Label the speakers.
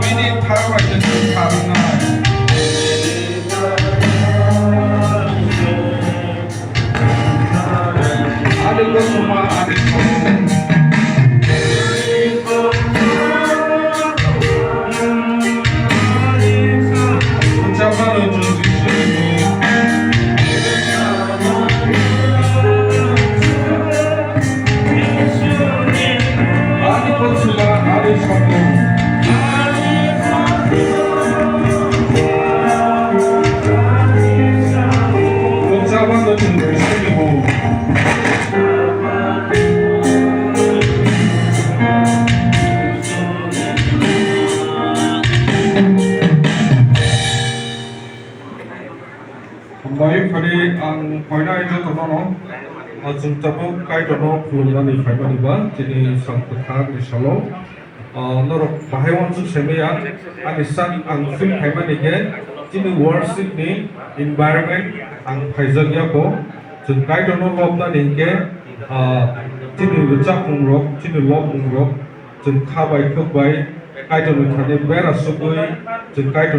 Speaker 1: 미니 타고 있는 그 타는 아는 것 정말 아는 것 붙잡아는 주시고 아니 꽃수가 아니 성공 붙잡아는 주시고 Baik hari ang poina itu tono jumtabu kai tono fulani faimani ba tini sangkutha ni salo norok bahaiwan su semeya ani san ang film faimani ke tini worship ni environment ang faijagya ko jun kai tono lobna ni ke tini ruchak mungrok tini lob mungrok jun khabai khokbai kai tono thani bera sugui jun kai